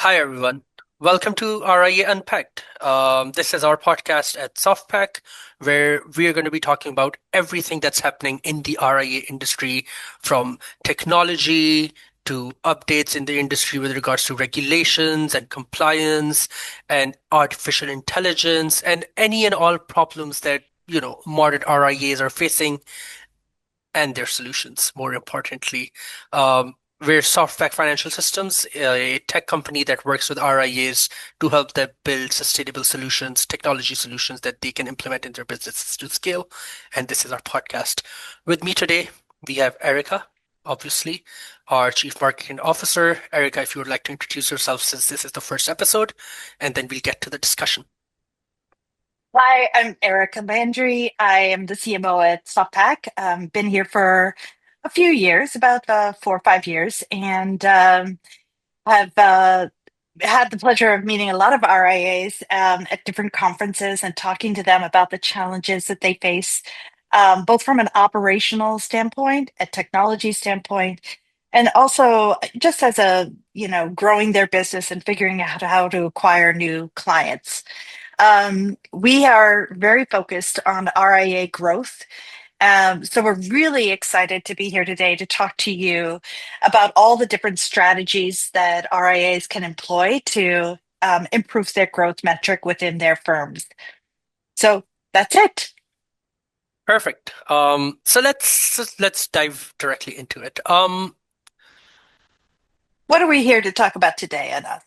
Hi, everyone. Welcome to RIA Unpacked. This is our podcast at SoftPak, where we are going to be talking about everything that's happening in the RIA industry, from technology to updates in the industry with regards to regulations and compliance and artificial intelligence and any and all problems that, modern RIAs are facing and their solutions, more importantly. We're SoftPak Financial Systems, a tech company that works with RIAs to help them build sustainable solutions, technology solutions that they can implement in their businesses to scale. And this is our podcast. With me today, we have Erica, obviously, our Chief Marketing Officer. Erica, if you would like to introduce yourself since this is the first episode, and then we'll get to the discussion. Hi, I'm Erica Landry. I am the CMO at SoftPak. Been here for a few years, about 4 or 5 years, and have had the pleasure of meeting a lot of RIAs at different conferences and talking to them about the challenges that they face, both from an operational standpoint, a technology standpoint, and also just as growing their business and figuring out how to acquire new clients. We are very focused on RIA growth. So we're really excited to be here today to talk to you about all the different strategies that RIAs can employ to improve their growth metric within their firms. So that's it. Perfect. So let's dive directly into it. What are we here to talk about today, Anna?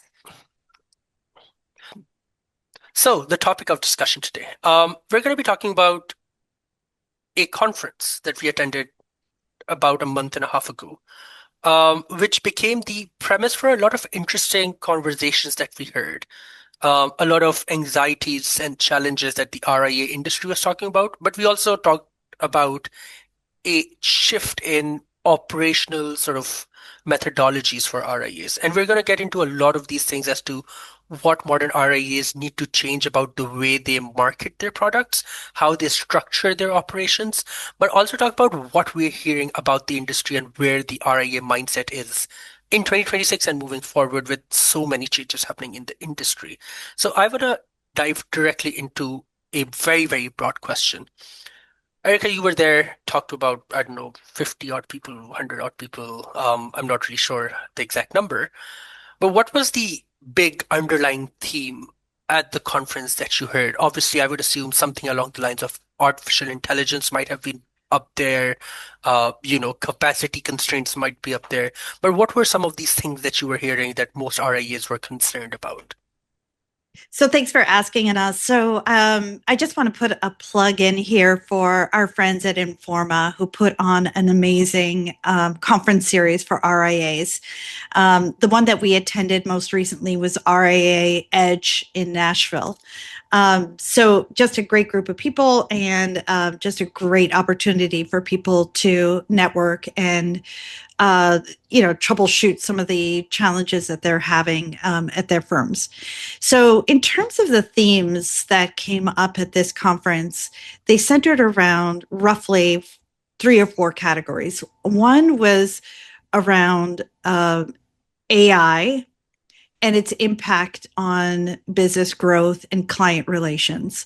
So the topic of discussion today, we're going to be talking about a conference that we attended about a month and a half ago, which became the premise for a lot of interesting conversations that we heard. A lot of anxieties and challenges that the RIA industry was talking about, but we also talked about a shift in operational sort of methodologies for RIAs. And we're going to get into a lot of these things as to what modern RIAs need to change about the way they market their products, how they structure their operations, but also talk about what we're hearing about the industry and where the RIA mindset is in 2026 and moving forward with so many changes happening in the industry. So I want to dive directly into a very, very broad question. Erica, you were there, talked to about, I don't know, 50 odd people, 100 odd people. I'm not really sure the exact number. But what was the big underlying theme at the conference that you heard? Obviously, I would assume something along the lines of artificial intelligence might have been up there. Capacity constraints might be up there. But what were some of these things that you were hearing that most RIAs were concerned about? So thanks for asking us. I just want to put a plug in here for our friends at Informa who put on an amazing conference series for RIAs. The one that we attended most recently was RIA Edge in Nashville. So just a great group of people and just a great opportunity for people to network and troubleshoot some of the challenges that they're having at their firms. So in terms of the themes that came up at this conference, they centered around roughly 3 or 4 categories. One was around AI and its impact on business growth and client relations.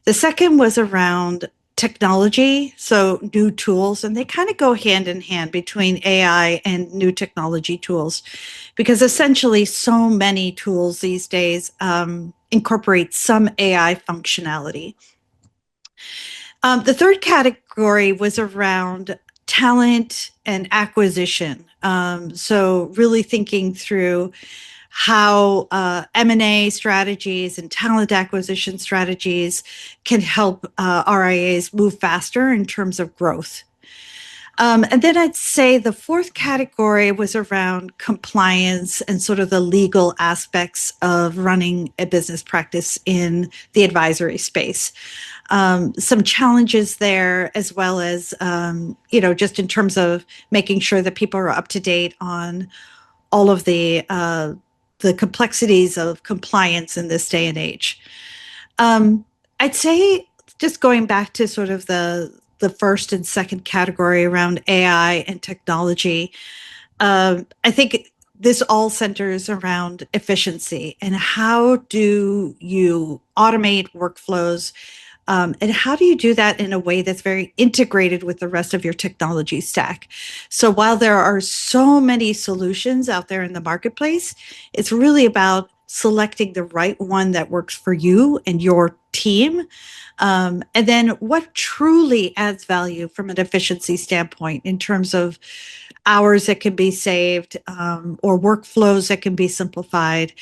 The second was around technology, so new tools, and they kind of go hand in hand between AI and new technology tools, because essentially so many tools these days incorporate some AI functionality. The third category was around talent and acquisition. So really thinking through how M&A strategies and talent acquisition strategies can help RIAs move faster in terms of growth. And then I'd say the fourth category was around compliance and sort of the legal aspects of running a business practice in the advisory space. Some challenges there, as well as, just in terms of making sure that people are up to date on all of the complexities of compliance in this day and age. I'd say just going back to sort of the first and second category around AI and technology, I think this all centers around efficiency and how do you automate workflows, and how do you do that in a way that's very integrated with the rest of your technology stack? So while there are so many solutions out there in the marketplace, it's really about selecting the right one that works for you and your team. And then what truly adds value from an efficiency standpoint in terms of hours that can be saved, or workflows that can be simplified,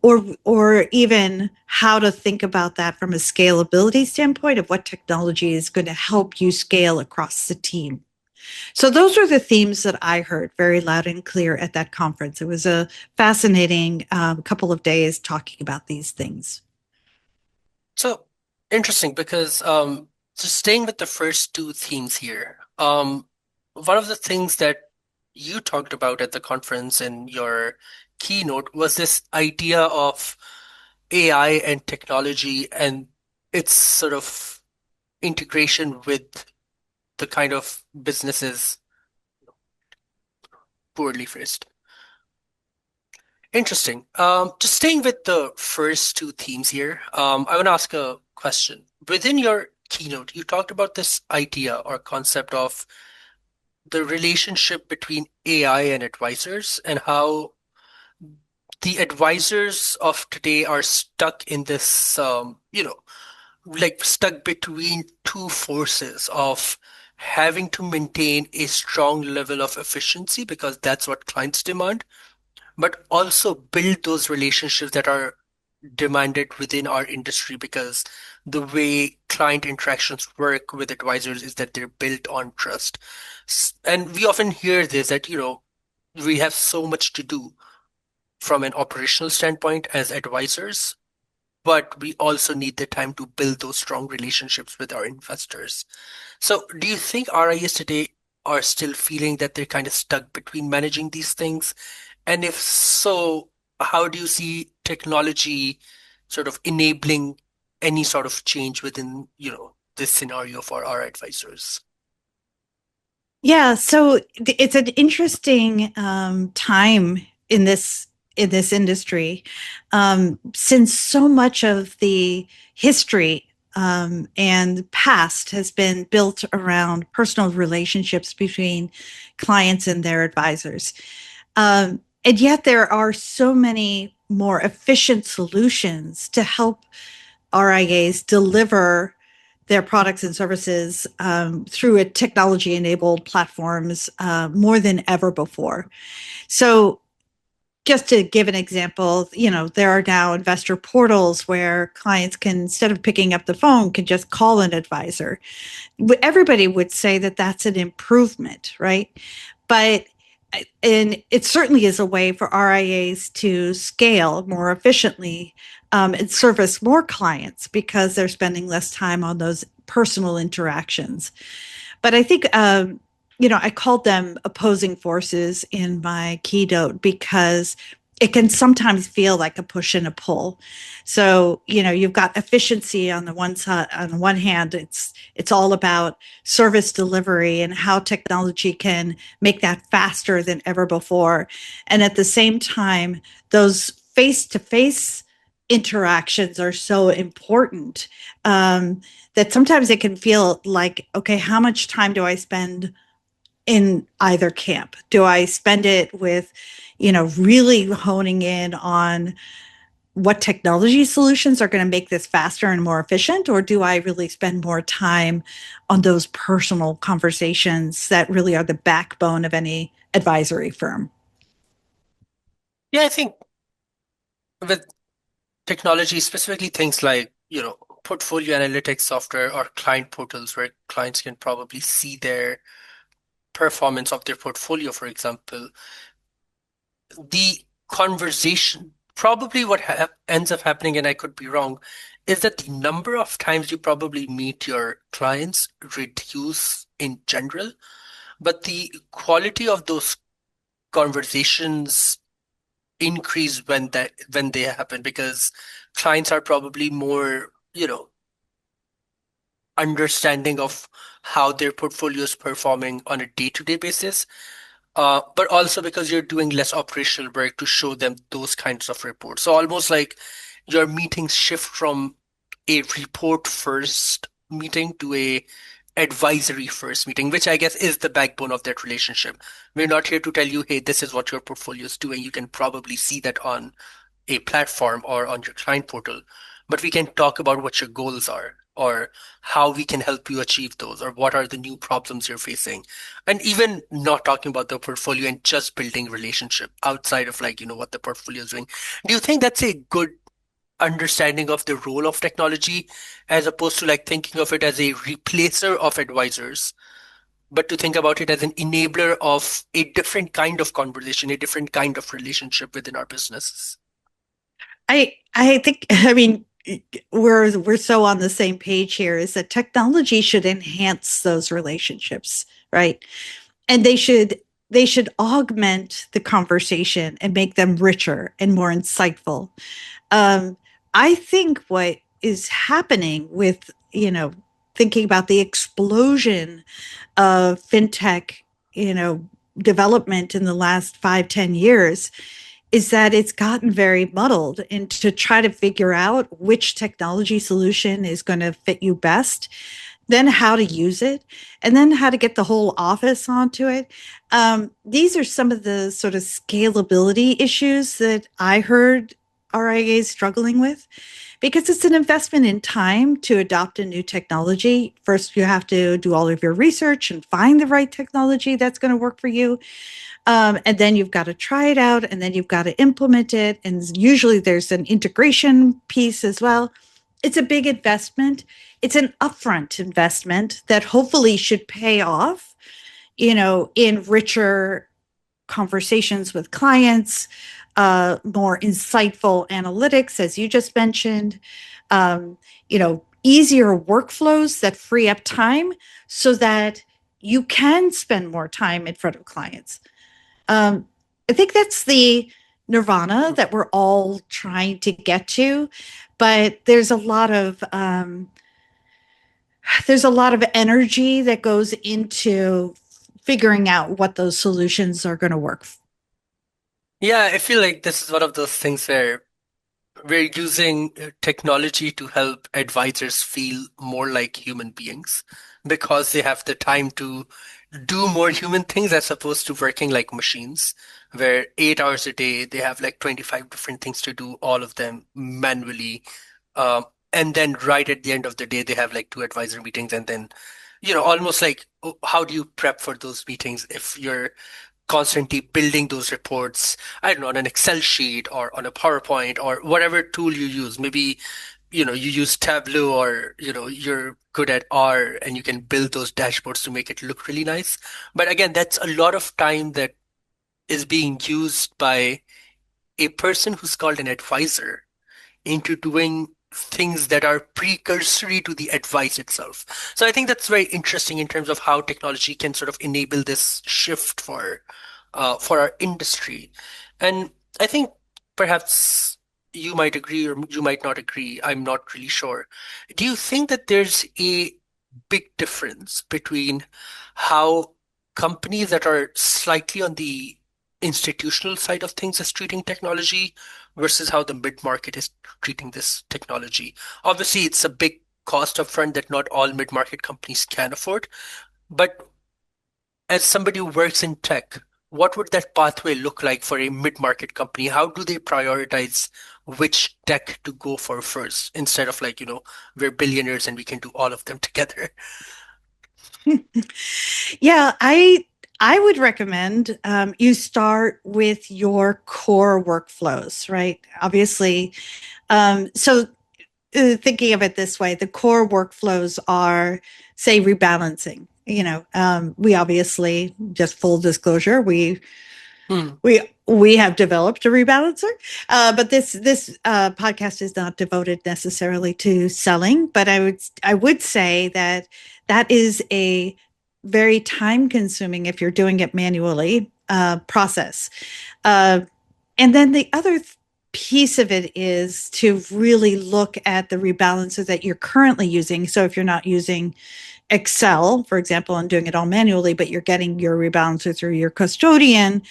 or even how to think about that from a scalability standpoint of what technology is going to help you scale across the team. So those are the themes that I heard very loud and clear at that conference. It was a fascinating couple of days talking about these things. So interesting because just staying with the first two themes here, one of the things that you talked about at the conference in your keynote was this idea of AI and technology and its sort of integration with the kind of businesses, poorly phrased. Interesting. Just staying with the first two themes here, I want to ask a question. Within your keynote, you talked about this idea or concept of the relationship between AI and advisors and how the advisors of today are stuck in this, like stuck between two forces of having to maintain a strong level of efficiency because that's what clients demand, but also build those relationships that are demanded within our industry because the way client interactions work with advisors is that they're built on trust. And we often hear this that, we have so much to do from an operational standpoint as advisors, but we also need the time to build those strong relationships with our investors. So, do you think RIAs today are still feeling that they're kind of stuck between managing these things? And if so, how do you see technology sort of enabling any sort of change within, this scenario for our advisors? Yeah, so it's an interesting time in this industry, since so much of the history and past has been built around personal relationships between clients and their advisors. And yet there are so many more efficient solutions to help RIAs deliver their products and services through a technology-enabled platforms more than ever before. So just to give an example, there are now investor portals where clients can, instead of picking up the phone, can just call an advisor. Everybody would say that that's an improvement, right? But and it certainly is a way for RIAs to scale more efficiently, and service more clients because they're spending less time on those personal interactions. But I think, I called them opposing forces in my keynote because it can sometimes feel like a push and a pull. So, you've got efficiency on the one side. On the one hand, it's all about service delivery and how technology can make that faster than ever before. And at the same time, those face-to-face interactions are so important, that sometimes it can feel like, okay, how much time do I spend in either camp? Do I spend it with, really honing in on what technology solutions are going to make this faster and more efficient? Or do I really spend more time on those personal conversations that really are the backbone of any advisory firm? Yeah, I think with technology, specifically things like, portfolio analytics software or client portals where clients can probably see their performance of their portfolio, for example, the conversation, probably what ends up happening, and I could be wrong, is that the number of times you probably meet your clients reduce in general, but the quality of those conversations increase when they happen because clients are probably more, understanding of how their portfolio is performing on a day-to-day basis. but also because you're doing less operational work to show them those kinds of reports. So almost like your meetings shift from a report first meeting to a advisory first meeting, which I guess is the backbone of that relationship. We're not here to tell you, hey, this is what your portfolio is doing. You can probably see that on a platform or on your client portal, but we can talk about what your goals are or how we can help you achieve those or what are the new problems you're facing. And even not talking about the portfolio and just building relationship outside of like, what the portfolio is doing. Do you think that's a good understanding of the role of technology as opposed to like thinking of it as a replacer of advisors, but to think about it as an enabler of a different kind of conversation, a different kind of relationship within our businesses? I think, I mean, we're so on the same page here, is that technology should enhance those relationships, right? And they should augment the conversation and make them richer and more insightful. um, I think what is happening with, thinking about the explosion of fintech, you know, development in the last 5, 10 years, is that it's gotten very muddled, and to try to figure out which technology solution is going to fit you best, then how to use it, and then how to get the whole office onto it. These are some of the sort of scalability issues that I heard RIAs struggling with, because it's an investment in time to adopt a new technology. First, you have to do all of your research and find the right technology that's going to work for you. And then you've got to try it out, and then you've got to implement it. And usually there's an integration piece as well. It's a big investment. It's an upfront investment that hopefully should pay off, in richer conversations with clients, more insightful analytics, as you just mentioned, easier workflows that free up time so that you can spend more time in front of clients. I think that's the nirvana that we're all trying to get to, but there's a lot of energy that goes into figuring out what those solutions are going to work. Yeah, I feel like this is one of those things where we're using technology to help advisors feel more like human beings because they have the time to do more human things as opposed to working like machines, where 8 hours a day they have like 25 different things to do, all of them manually. Um, and then right at the end of the day, they have like two advisor meetings, and then, almost like, how do you prep for those meetings if you're constantly building those reports, I don't know, on an Excel sheet or on a PowerPoint or whatever tool you use. Maybe, you use Tableau or, you're good at R and you can build those dashboards to make it look really nice. But again, that's a lot of time that is being used by a person who's called an advisor into doing things that are precursory to the advice itself. So I think that's very interesting in terms of how technology can sort of enable this shift for our industry. And I think perhaps you might agree or you might not agree. I'm not really sure. Do you think that there's a big difference between how companies that are slightly on the institutional side of things is treating technology versus how the mid-market is treating this technology? Obviously, it's a big cost upfront that not all mid-market companies can afford. But as somebody who works in tech, what would that pathway look like for a mid-market company? How do they prioritize which tech to go for first instead of like, we're billionaires and we can do all of them together? Yeah, I would recommend you start with your core workflows, right? Obviously, so thinking of it this way, the core workflows are, say, rebalancing. We obviously, just full disclosure, Hmm. we have developed a rebalancer, but this podcast is not devoted necessarily to selling. But I would say that that is a very time consuming, if you're doing it manually, process. Uh, and then the other piece of it is to really look at the rebalancer that you're currently using. So if you're not using Excel, for example, and doing it all manually, but you're getting your rebalancer through your custodian,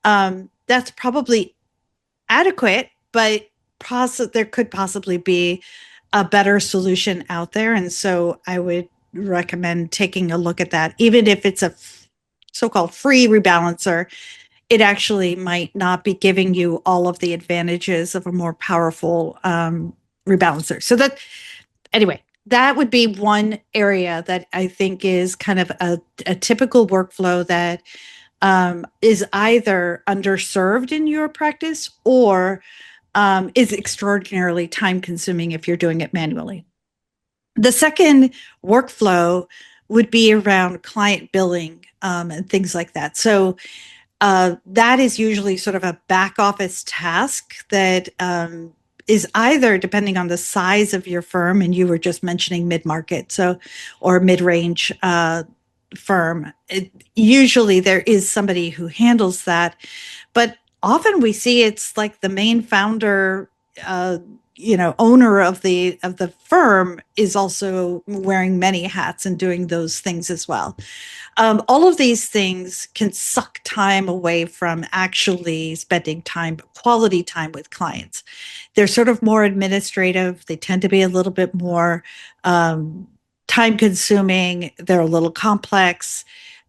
that's probably adequate, but there could possibly be a better solution out there. And so I would recommend taking a look at that. Even if it's a so-called free rebalancer, it actually might not be giving you all of the advantages of a more powerful rebalancer. So that, anyway, that would be one area that I think is kind of a typical workflow that is either underserved in your practice or is extraordinarily time consuming if you're doing it manually. The second workflow would be around client billing and things like that. So that is usually sort of a back office task that is either depending on the size of your firm, and you were just mentioning mid-market, so or mid-range firm. Usually there is somebody who handles that, but often we see it's like the main founder, owner of the firm is also wearing many hats and doing those things as well. All of these things can suck time away from actually spending time, quality time with clients. They're sort of more administrative. They tend to be a little bit more time consuming. They're a little complex.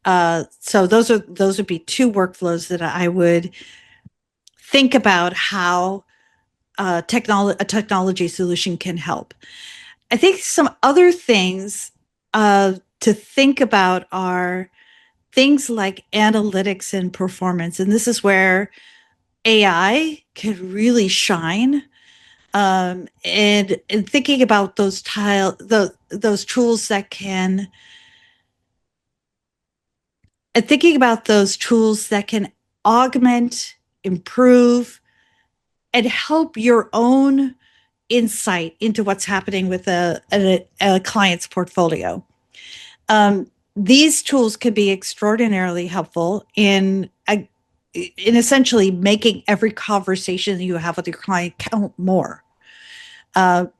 So those would be two workflows that I would think about how a technology solution can help. I think some other things to think about are things like analytics and performance. And this is where AI can really shine. And thinking about those tools that can, and thinking about those tools that can augment, improve, and help your own insight into what's happening with a client's portfolio. These tools can be extraordinarily helpful in essentially making every conversation that you have with your client count more,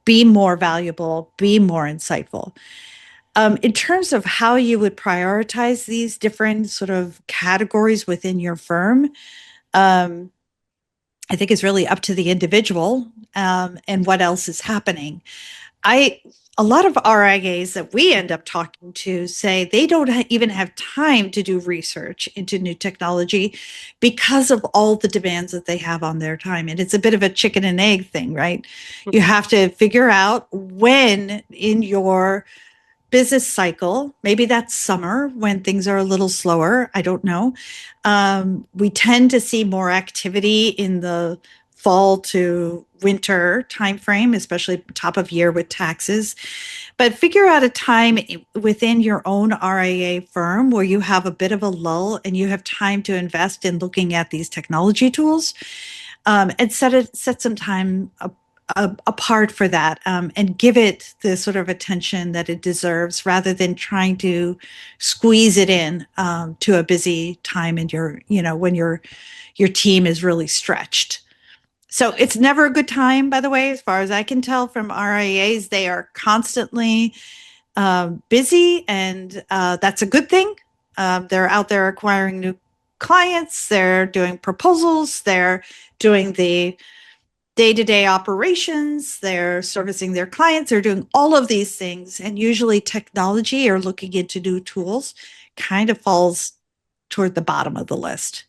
be more valuable, be more insightful. In terms of how you would prioritize these different sort of categories within your firm, I think it's really up to the individual and what else is happening. A lot of RIAs that we end up talking to say they don't even have time to do research into new technology because of all the demands that they have on their time. And it's a bit of a chicken and egg thing, right? You have to figure out when in your business cycle, maybe that's summer when things are a little slower. I don't know. We tend to see more activity in the fall to winter timeframe, especially top of year with taxes. But figure out a time within your own RIA firm where you have a bit of a lull and you have time to invest in looking at these technology tools, and set some time apart for that, and give it the sort of attention that it deserves rather than trying to squeeze it in to a busy time in when your team is really stretched. So it's never a good time, by the way, as far as I can tell from RIAs. They are constantly busy, and that's a good thing. They're out there acquiring new clients. They're doing proposals. They're doing the day-to-day operations. They're servicing their clients. They're doing all of these things. And usually technology or looking into new tools kind of falls toward the bottom of the list.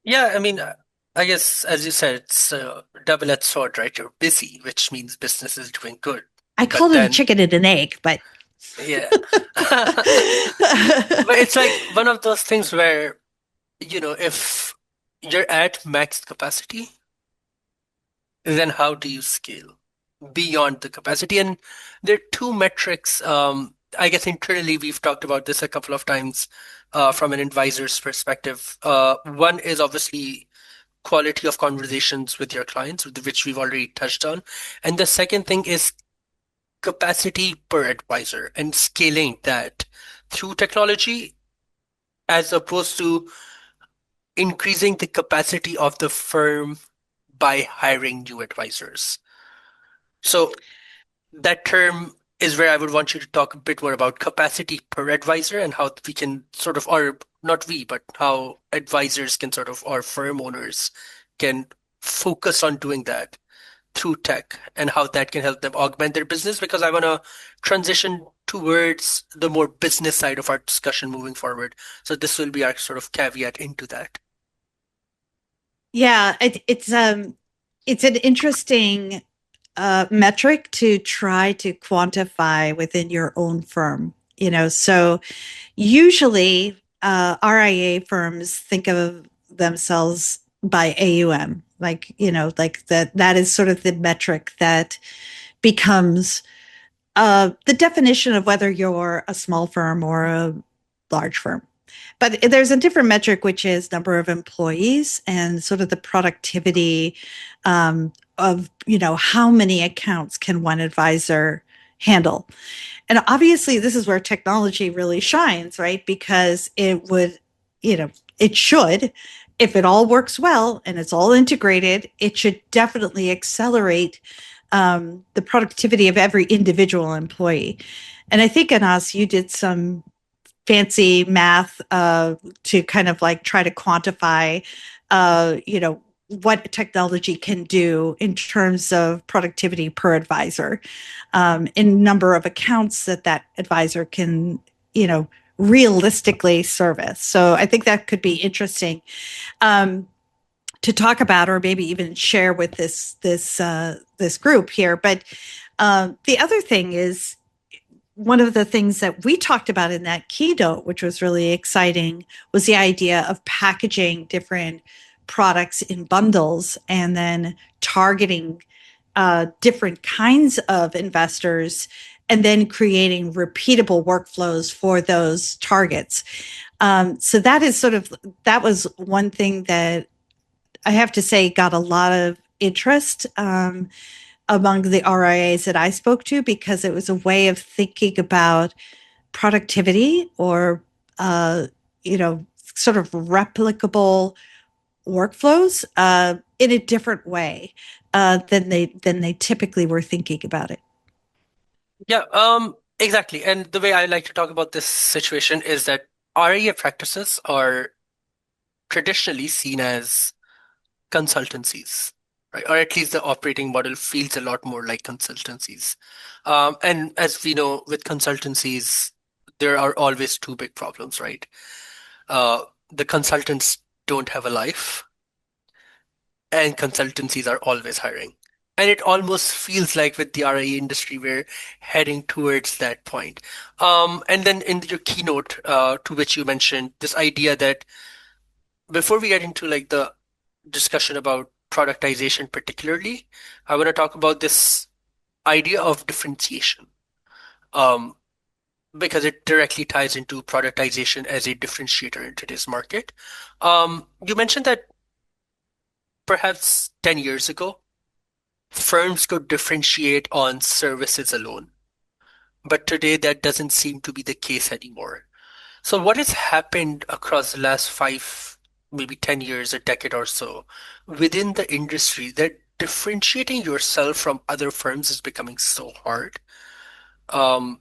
Yeah, I mean, I guess as you said, it's a double-edged sword, right? You're busy, which means business is doing good. I But called it a then, chicken and an egg, but yeah. But it's like one of those things where, if you're at max capacity, then how do you scale beyond the capacity? And there are two metrics. I guess internally we've talked about this a couple of times from an advisor's perspective. One is obviously quality of conversations with your clients, which we've already touched on. And the second thing is capacity per advisor and scaling that through technology as opposed to increasing the capacity of the firm by hiring new advisors. So that term is where I would want you to talk a bit more about capacity per advisor and how we can sort of, or not we, but how advisors can sort of, or firm owners can focus on doing that through tech and how that can help them augment their business. Because I want to transition towards the more business side of our discussion moving forward. So this will be our sort of caveat into that. Yeah, it's an interesting metric to try to quantify within your own firm. So usually RIA firms think of themselves by AUM, like that is sort of the metric that becomes the definition of whether you're a small firm or a large firm. But there's a different metric, which is number of employees and sort of the productivity of, how many accounts can one advisor handle. And obviously, this is where technology really shines, right? Because it should, if it all works well and it's all integrated, it should definitely accelerate the productivity of every individual employee. And I think, Anas, you did some fancy math to kind of like try to quantify, what technology can do in terms of productivity per advisor, in number of accounts that advisor can, realistically service. So I think that could be interesting to talk about, or maybe even share with this group here. But the other thing is, one of the things that we talked about in that keynote, which was really exciting, was the idea of packaging different products in bundles and then targeting different kinds of investors and then creating repeatable workflows for those targets. So that was one thing that I have to say got a lot of interest among the RIAs that I spoke to, because it was a way of thinking about productivity or, sort of replicable workflows in a different way than they typically were thinking about it. Yeah, exactly. And the way I like to talk about this situation is that RIA practices are traditionally seen as consultancies, right? Or at least the operating model feels a lot more like consultancies. And as we know, with consultancies, there are always two big problems, right? The consultants don't have a life, and consultancies are always hiring. And it almost feels like with the RIA industry, we're heading towards that point. And then in your keynote, to which you mentioned this idea that before we get into like the discussion about productization particularly, I want to talk about this idea of differentiation, um, because it directly ties into productization as a differentiator in today's market. You mentioned that perhaps 10 years ago, firms could differentiate on services alone, but today that doesn't seem to be the case anymore. So what has happened across the last five, maybe 10 years, a decade or so, within the industry that differentiating yourself from other firms is becoming so hard, um,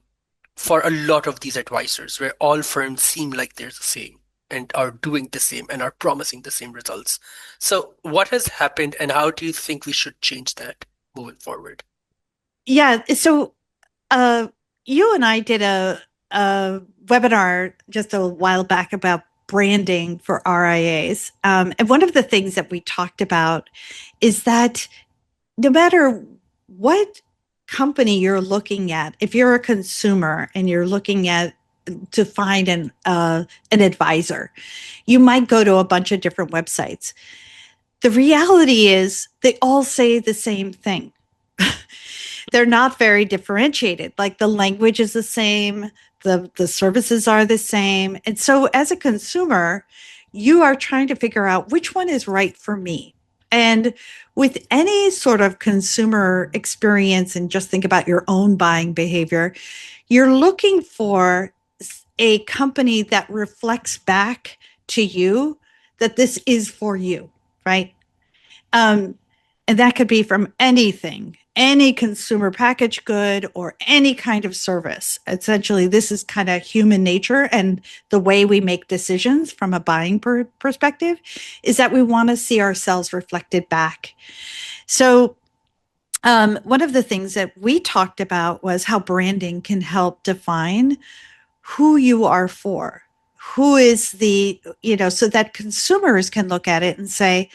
for a lot of these advisors, where all firms seem like they're the same and are doing the same and are promising the same results. So what has happened and how do you think we should change that moving forward? Yeah. So uh, you and I did a webinar just a while back about branding for RIAs. And one of the things that we talked about is that no matter what company you're looking at, if you're a consumer and you're looking at to find an advisor, you might go to a bunch of different websites. The reality is they all say the same thing. They're not very differentiated. Like the language is the same, the services are the same. And so as a consumer, you are trying to figure out which one is right for me. And with any sort of consumer experience, and just think about your own buying behavior, you're looking for a company that reflects back to you that this is for you, right? Um, and that could be from anything. any consumer packaged good or any kind of service. Essentially, this is kind of human nature, and the way we make decisions from a buying perspective is that we want to see ourselves reflected back. So one of the things that we talked about was how branding can help define who you are for. Who is so that consumers can look at it and say,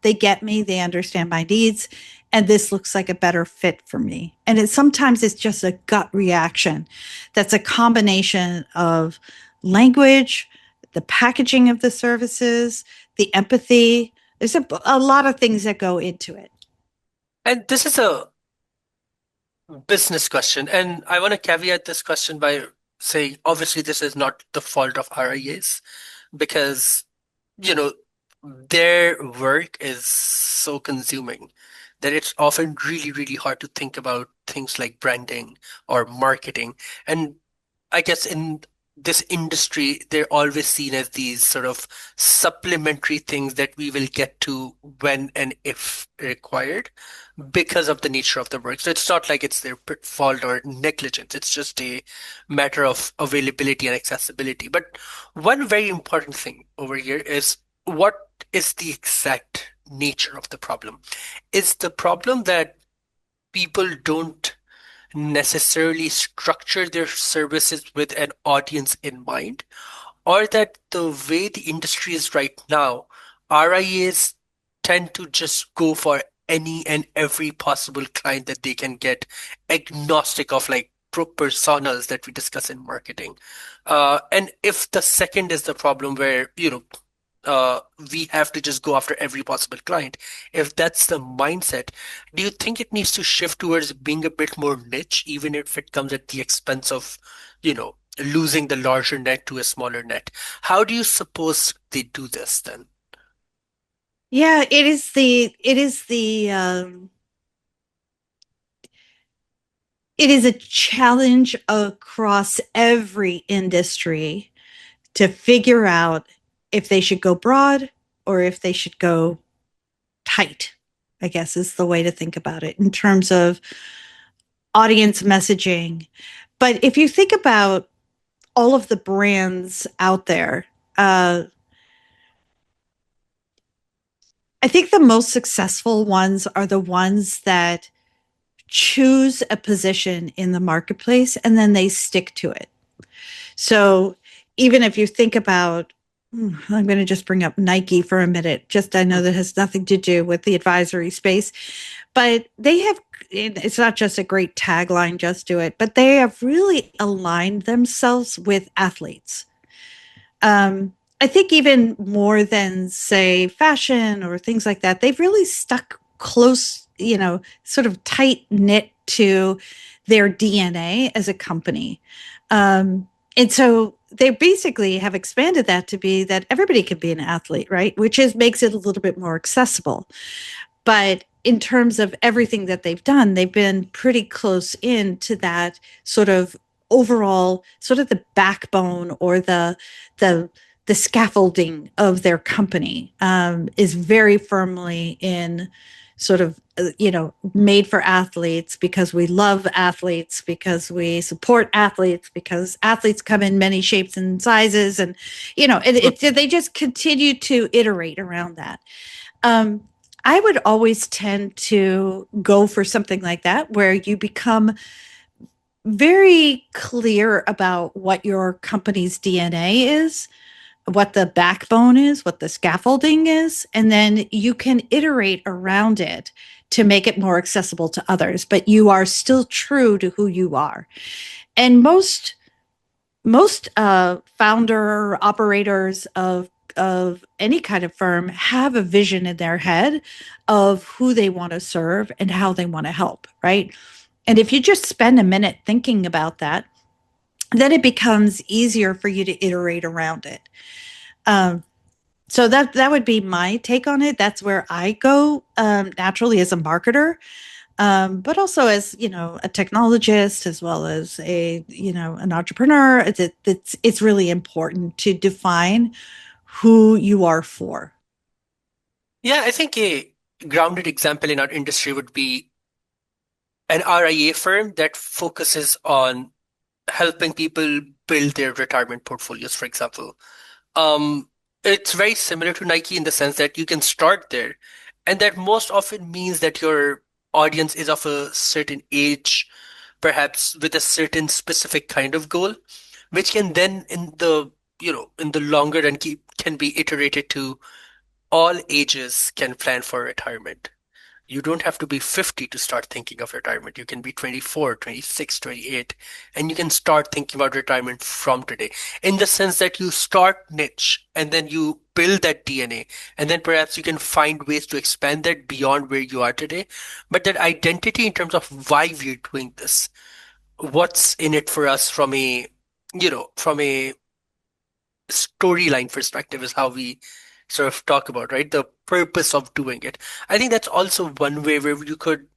they get me, they understand my needs, and this looks like a better fit for me. And sometimes it's just a gut reaction that's a combination of language, the packaging of the services, the empathy. There's a lot of things that go into it. And this is a business question, and I want to caveat this question by saying, obviously, this is not the fault of RIAs because, you know, their work is so consuming that it's often really, really hard to think about things like branding or marketing. And I guess in this industry, they're always seen as these sort of supplementary things that we will get to when and if required because of the nature of the work. So it's not like it's their fault or negligence. It's just a matter of availability and accessibility. But one very important thing over here is what is the exact nature of the problem? Is the problem that people don't necessarily structure their services with an audience in mind, or that the way the industry is right now, RIAs tend to just go for any and every possible client that they can get, agnostic of like personas that we discuss in marketing. And if the second is the problem where, we have to just go after every possible client. If that's the mindset, do you think it needs to shift towards being a bit more niche, even if it comes at the expense of, losing the larger net to a smaller net? How do you suppose they do this then? Yeah, it is a challenge across every industry to figure out if they should go broad or if they should go tight, I guess is the way to think about it in terms of audience messaging. But if you think about all of the brands out there, I think the most successful ones are the ones that choose a position in the marketplace and then they stick to it. So even if you think about, I'm going to just bring up Nike for a minute, just I know that has nothing to do with the advisory space, but they have, it's not just a great tagline, just do it, but they have really aligned themselves with athletes. I think even more than say fashion or things like that, they've really stuck close, sort of tight knit to their DNA as a company. And so they basically have expanded that to be that everybody can be an athlete, right? Which makes it a little bit more accessible. But in terms of everything that they've done, they've been pretty close in to that sort of overall, sort of the backbone or the scaffolding of their company is very firmly in sort of made for athletes because we love athletes, because we support athletes, because athletes come in many shapes and sizes, and they just continue to iterate around that. I would always tend to go for something like that, where you become very clear about what your company's DNA is, what the backbone is, what the scaffolding is, and then you can iterate around it to make it more accessible to others, but you are still true to who you are. And most founder operators of any kind of firm have a vision in their head of who they want to serve and how they want to help, right? And if you just spend a minute thinking about that, then it becomes easier for you to iterate around it. So that would be my take on it. That's where I go naturally as a marketer, but also as a technologist, as well as an entrepreneur. It's really important to define who you are for. Yeah, I think a grounded example in our industry would be an RIA firm that focuses on helping people build their retirement portfolios, for example. Um, it's very similar to Nike in the sense that you can start there, and that most often means that your audience is of a certain age, perhaps with a certain specific kind of goal, which can then in the longer run can be iterated to all ages can plan for retirement. You don't have to be 50 to start thinking of retirement. You can be 24, 26, 28, and you can start thinking about retirement from today in the sense that you start niche and then you build that DNA, and then perhaps you can find ways to expand that beyond where you are today. But that identity in terms of why we're doing this, what's in it for us from a storyline perspective is how we sort of talk about, right? The purpose of doing it. I think that's also one way where you could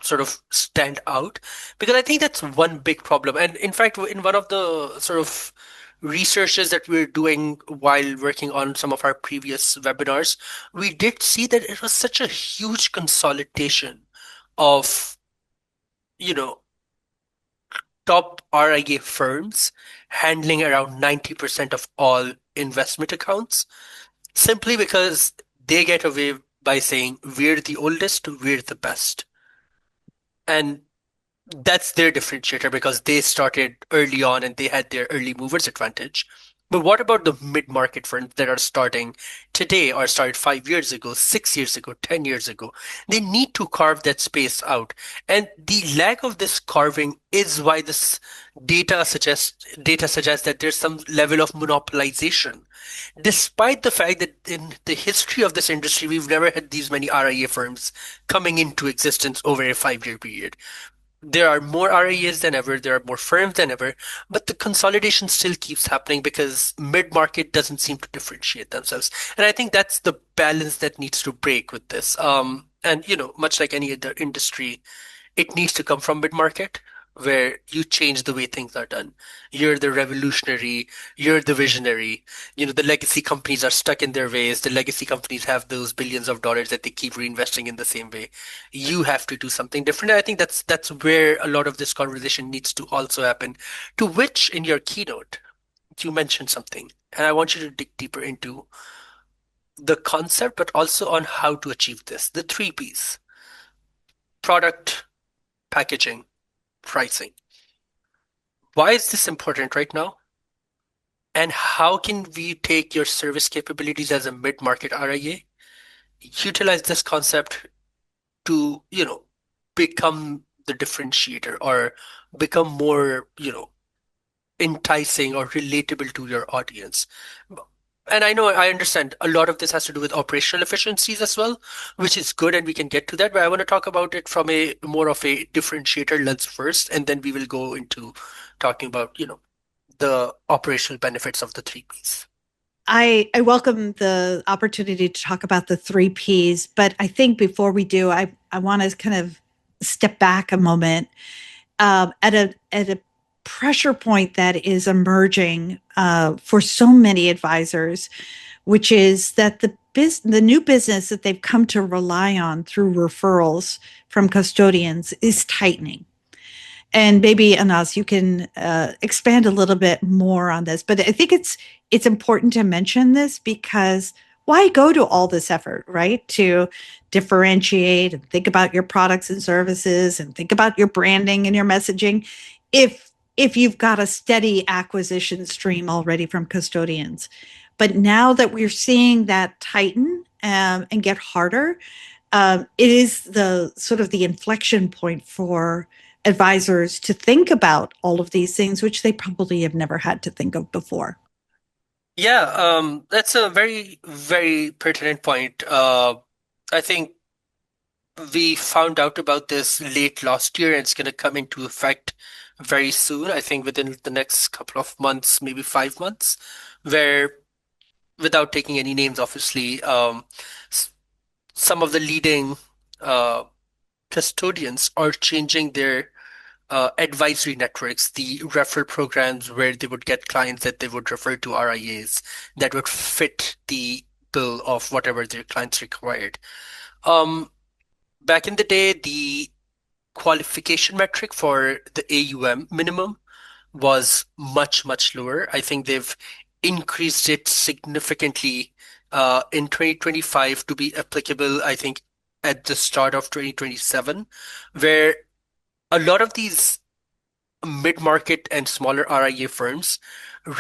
sort of stand out because I think that's one big problem. And in fact, in one of the sort of researches that we're doing while working on some of our previous webinars, we did see that it was such a huge consolidation of, you know, top RIA firms handling around 90% of all investment accounts simply because they get away by saying, we're the oldest, we're the best. And that's their differentiator because they started early on and they had their early movers advantage. But what about the mid-market firms that are starting today or started 5 years ago, 6 years ago, 10 years ago? They need to carve that space out. And the lack of this carving is why this data suggests that there's some level of monopolization. Despite the fact that in the history of this industry, we've never had these many RIA firms coming into existence over a 5 year period. There are more RIAs than ever, there are more firms than ever, but the consolidation still keeps happening because mid-market doesn't seem to differentiate themselves. And I think that's the balance that needs to break with this. And much like any other industry, it needs to come from mid-market where you change the way things are done. You're the revolutionary, you're the visionary. The legacy companies are stuck in their ways. The legacy companies have those billions of dollars that they keep reinvesting in the same way. You have to do something different. And I think that's where a lot of this conversation needs to also happen. To which in your keynote, you mentioned something, and I want you to dig deeper into the concept, but also on how to achieve this. The three Ps: product, packaging, pricing. Why is this important right now? And how can we take your service capabilities as a mid-market RIA, utilize this concept to, become the differentiator or become more, enticing or relatable to your audience? And I understand a lot of this has to do with operational efficiencies as well, which is good, and we can get to that. But I want to talk about it from a more of a differentiator lens first, and then we will go into talking about, the operational benefits of the three Ps. I welcome the opportunity to talk about the three Ps, but I think before we do, I want to kind of step back a moment at a pressure point that is emerging for so many advisors, which is that the new business that they've come to rely on through referrals from custodians is tightening. And maybe Anas, you can expand a little bit more on this. But I think it's important to mention this because why go to all this effort, right? To differentiate and think about your products and services and think about your branding and your messaging, if you've got a steady acquisition stream already from custodians. But now that we're seeing that tighten and get harder, it is the sort of the inflection point for advisors to think about all of these things, which they probably have never had to think of before. Yeah, that's a very, very pertinent point. I think we found out about this late last year, and it's going to come into effect very soon. I think within the next couple of months, maybe 5 months, where without taking any names, obviously, s- some of the leading uh, custodians are changing their advisory networks, the referral programs where they would get clients that they would refer to RIAs that would fit the bill of whatever their clients required. Um, Back in the day, the qualification metric for the AUM minimum was much, much lower. I think they've increased it significantly in 2025 to be applicable, I think, at the start of 2027, where a lot of these mid-market and smaller RIA firms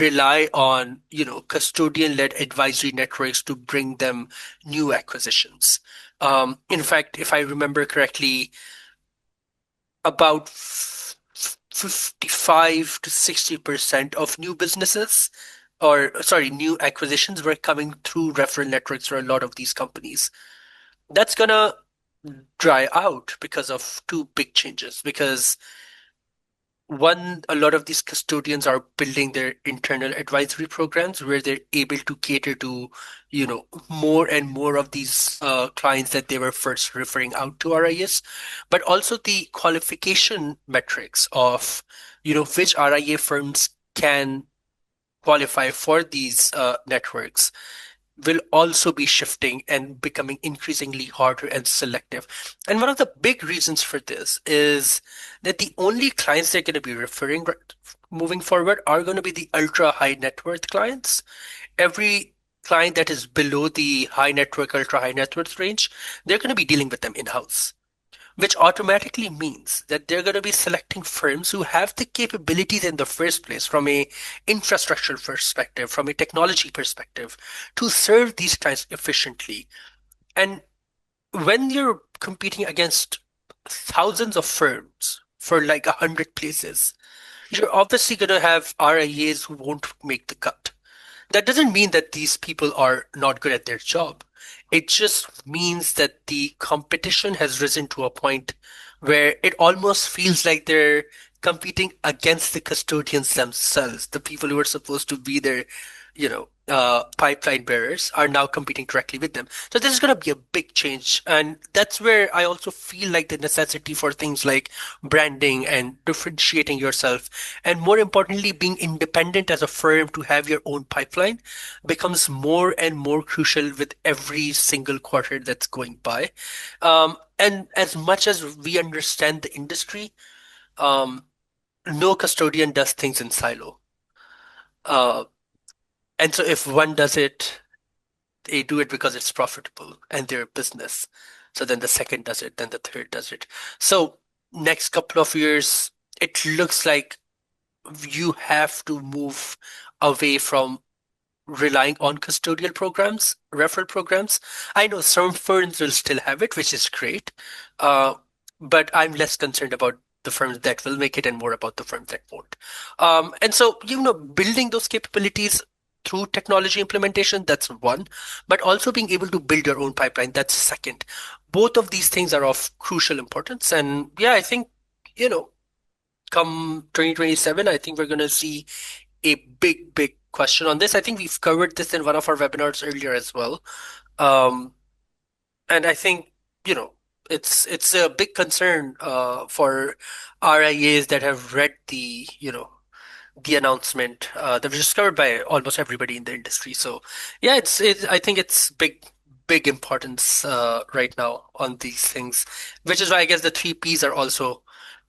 rely on, custodian-led advisory networks to bring them new acquisitions. In fact, if I remember correctly, about 55 to 60% of new businesses, or sorry, new acquisitions were coming through referral networks for a lot of these companies. That's gonna dry out because of two big changes. Because one, a lot of these custodians are building their internal advisory programs where they're able to cater to, more and more of these clients that they were first referring out to RIAs, but also the qualification metrics of, which RIA firms can qualify for these networks will also be shifting and becoming increasingly harder and selective. And one of the big reasons for this is that the only clients they're going to be referring moving forward are going to be the ultra high net worth clients. Every client that is below the high net worth, ultra high net worth range, they're going to be dealing with them in-house, which automatically means that they're going to be selecting firms who have the capabilities in the first place from a infrastructure perspective, from a technology perspective, to serve these clients efficiently. And when you're competing against thousands of firms for like 100 places, you're obviously going to have RIAs who won't make the cut. That doesn't mean that these people are not good at their job. It just means that the competition has risen to a point where it almost feels like they're competing against the custodians themselves. The people who are supposed to be their, pipeline bearers are now competing directly with them. So this is going to be a big change. And that's where I also feel like the necessity for things like branding and differentiating yourself, and more importantly, being independent as a firm to have your own pipeline becomes more and more crucial with every single quarter that's going by. And as much as we understand the industry, um, no custodian does things in silo. Uh, and so if one does it, they do it because it's profitable and their business. So then the second does it, then the third does it. So next couple of years, it looks like you have to move away from relying on custodial programs, referral programs. I know some firms will still have it, which is great. Uh, but I'm less concerned about the firms that will make it and more about the firms that won't. And so, building those capabilities through technology implementation, that's one, but also being able to build your own pipeline, that's second. Both of these things are of crucial importance. And yeah, I think, come 2027, I think we're going to see a big, big question on this. I think we've covered this in one of our webinars earlier as well. Um, and I think, it's a big concern for RIAs that have read the announcement that was discovered by almost everybody in the industry. So yeah, I think it's big importance right now on these things, which is why I guess the three Ps are also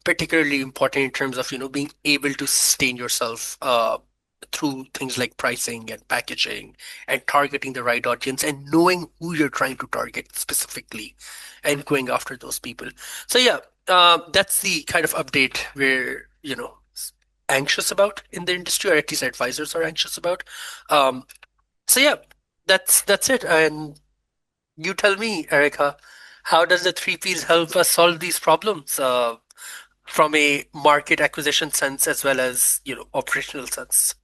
particularly important in terms of being able to sustain yourself through things like pricing and packaging and targeting the right audience and knowing who you're trying to target specifically and going after those people. So yeah, that's the kind of update we're anxious about in the industry, or at least advisors are anxious about. Um, so yeah, that's it. And you tell me, Erica, how does the three Ps help us solve these problems from a market acquisition sense as well as operational sense?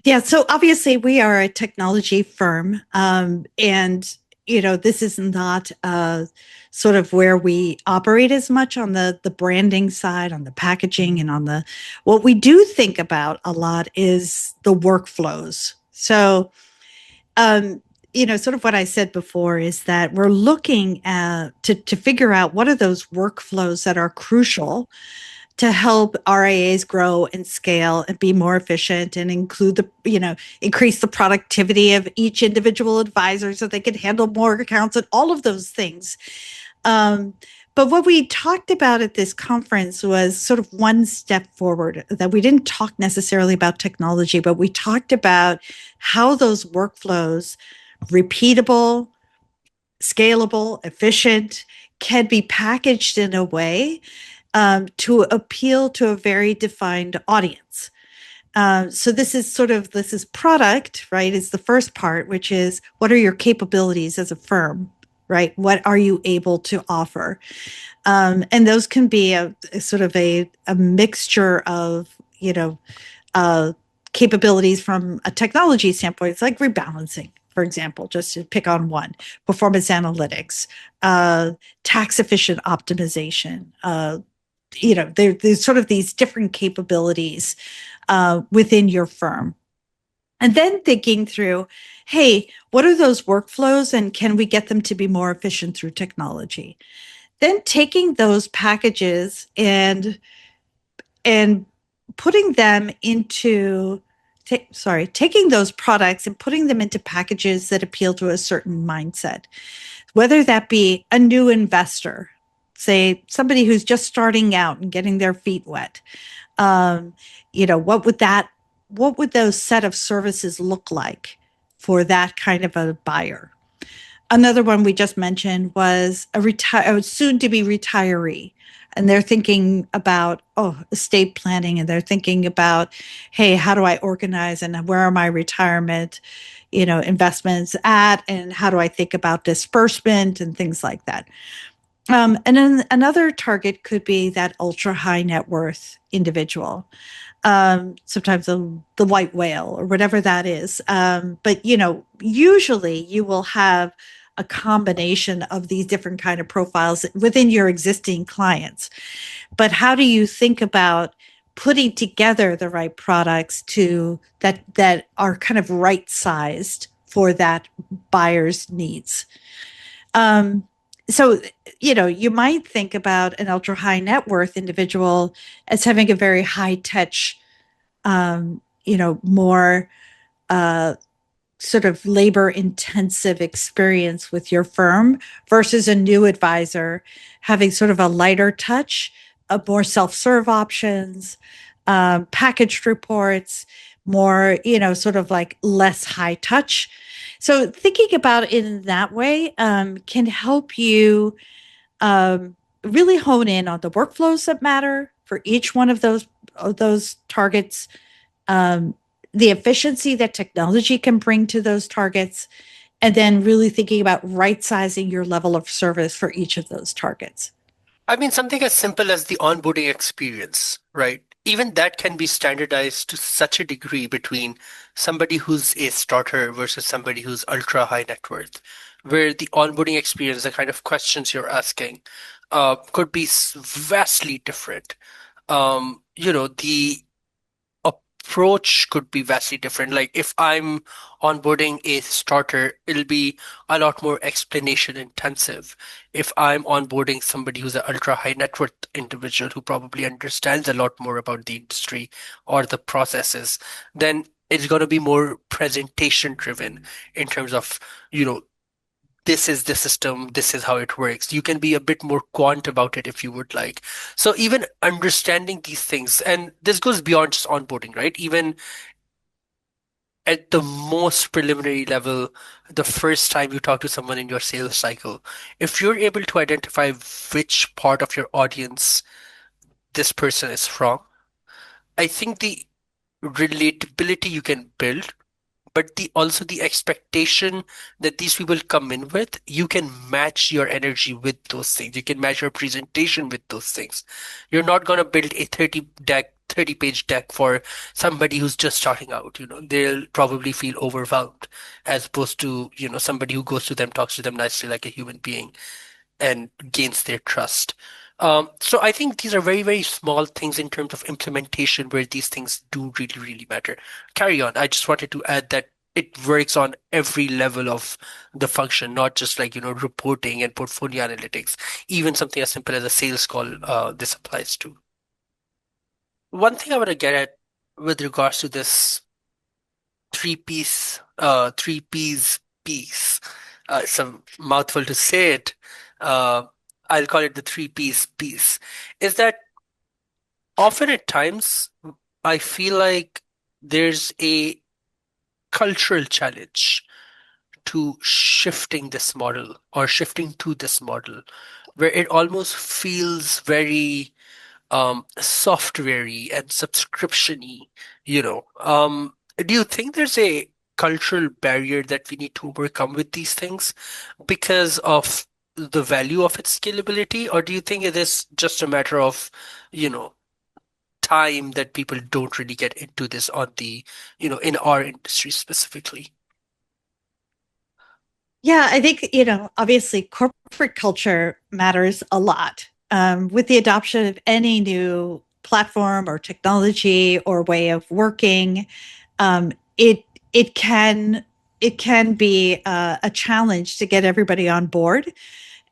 Yeah, so obviously we are a technology firm, and this is not sort of where we operate as much on the branding side, on the packaging, and on the what we do think about a lot is the workflows. So, sort of what I said before is that we're looking at to figure out what are those workflows that are crucial to help RIAs grow and scale and be more efficient and include increase the productivity of each individual advisor so they can handle more accounts and all of those things. But what we talked about at this conference was sort of one step forward, that we didn't talk necessarily about technology, but we talked about how those workflows, repeatable, scalable, efficient, can be packaged in a way to appeal to a very defined audience. So this is product, right? Is the first part, which is what are your capabilities as a firm, right? What are you able to offer? And those can be a sort of a mixture of, uh, capabilities from a technology standpoint. It's like rebalancing, for example, just to pick on one, performance analytics, uh, tax efficient optimization. There's sort of these different capabilities within your firm. And then thinking through, hey, what are those workflows and can we get them to be more efficient through technology? Then taking those packages and putting them into taking those products and putting them into packages that appeal to a certain mindset, whether that be a new investor, say somebody who's just starting out and getting their feet wet. um, what would those set of services look like for that kind of a buyer? Another one we just mentioned was a soon to be retiree. And they're thinking about, estate planning, and they're thinking about, hey, how do I organize and where are my retirement, investments at, and how do I think about disbursement and things like that. And then another target could be that ultra high net worth individual, sometimes the white whale or whatever that is. But usually you will have a combination of these different kind of profiles within your existing clients. But how do you think about putting together the right products that are kind of right sized for that buyer's needs? Um, so, you might think about an ultra high net worth individual as having a very high touch, more uh, sort of labor intensive experience with your firm versus a new advisor having sort of a lighter touch, of more self serve options, packaged reports, more, sort of like less high touch. So thinking about it in that way can help you really hone in on the workflows that matter for each one of those targets, um, the efficiency that technology can bring to those targets, and then really thinking about right sizing your level of service for each of those targets. I mean, something as simple as the onboarding experience, right? Even that can be standardized to such a degree between somebody who's a starter versus somebody who's ultra high net worth, where the onboarding experience, the kind of questions you're asking, could be vastly different. The approach could be vastly different. Like if I'm onboarding a starter, it'll be a lot more explanation intensive. If I'm onboarding somebody who's an ultra high net worth individual who probably understands a lot more about the industry or the processes, then it's going to be more presentation driven in terms of, you know, this is the system, this is how it works. You can be a bit more quant about it if you would like. So even understanding these things, and this goes beyond just onboarding, right? Even at the most preliminary level, the first time you talk to someone in your sales cycle, if you're able to identify which part of your audience this person is from, I think the relatability you can build, but the expectation that these people come in with, you can match your energy with those things. You can match your presentation with those things. You're not going to build a 30 page deck for somebody who's just starting out. They'll probably feel overwhelmed as opposed to, somebody who goes to them, talks to them nicely like a human being and gains their trust. So I think these are very, very small things in terms of implementation where these things do really, really matter. Carry on. I just wanted to add that it works on every level of the function, not just like, reporting and portfolio analytics. Even something as simple as a sales call, this applies to. One thing I want to get at with regards to this three P's piece, it's a mouthful to say it. Uh, I'll call it the three P's piece, is that often at times I feel like there's a cultural challenge to shifting this model or shifting to this model where it almost feels very software-y and subscription-y, you know. Do you think there's a cultural barrier that we need to overcome with these things because of the value of its scalability, or do you think it is just a matter of, you know, time that people don't really get into this on the, in our industry specifically? Yeah, I think, obviously corporate culture matters a lot. With the adoption of any new platform or technology or way of working, um, it it can it can be a challenge to get everybody on board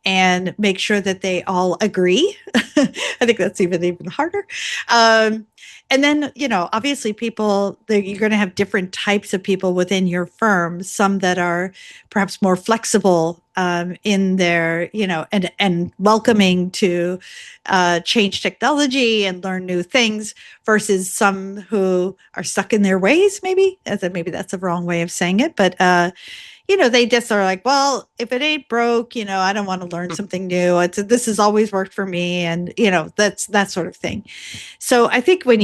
and make sure that they all agree. I think that's even harder. Um, and then, obviously, you're going to have different types of people within your firm. Some that are perhaps more flexible in their, and welcoming to change technology and learn new things, versus some who are stuck in their ways. Maybe that's a wrong way of saying it, but they just are like, well, if it ain't broke, I don't want to learn something new. This has always worked for me, and that's that sort of thing. So I think when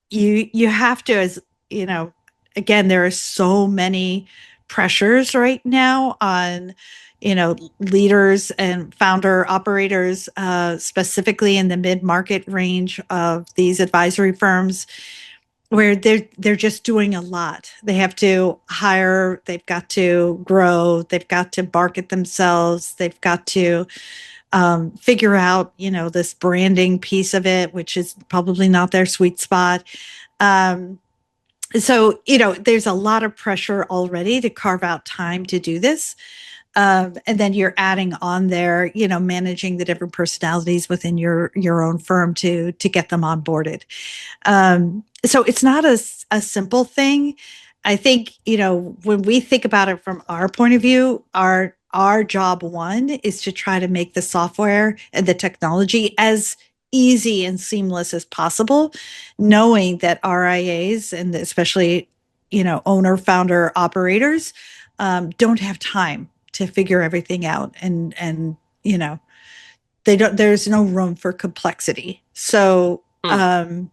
you have to, as again, there are so many pressures right now on leaders and founder operators, specifically in the mid-market range of these advisory firms, where they're just doing a lot. They have to hire, they've got to grow, they've got to market themselves, they've got to figure out, this branding piece of it, which is probably not their sweet spot. Um, so, there's a lot of pressure already to carve out time to do this. And then you're adding on there, managing the different personalities within your own firm to get them onboarded. So it's not a simple thing. I think, when we think about it from our point of view, our job one is to try to make the software and the technology as easy and seamless as possible, knowing that RIAs and especially, owner, founder, operators don't have time to figure everything out, and they don't. There's no room for complexity. So Hmm.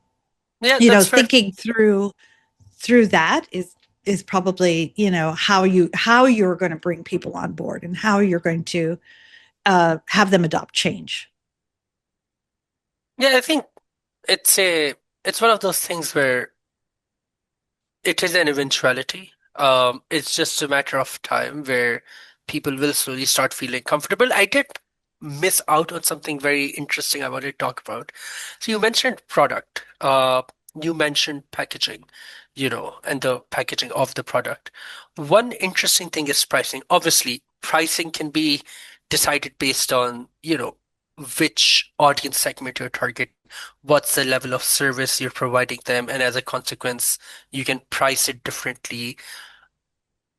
Yeah, that's fair. thinking through that is probably how you're going to bring people on board and how you're going to have them adopt change. Yeah, I think it's a it's one of those things where it is an eventuality. It's just a matter of time where people will slowly start feeling comfortable. I did miss out on something very interesting I wanted to talk about. So you mentioned product, you mentioned packaging, and the packaging of the product. One interesting thing is pricing. Obviously, pricing can be decided based on, which audience segment you're targeting, what's the level of service you're providing them, and as a consequence, you can price it differently.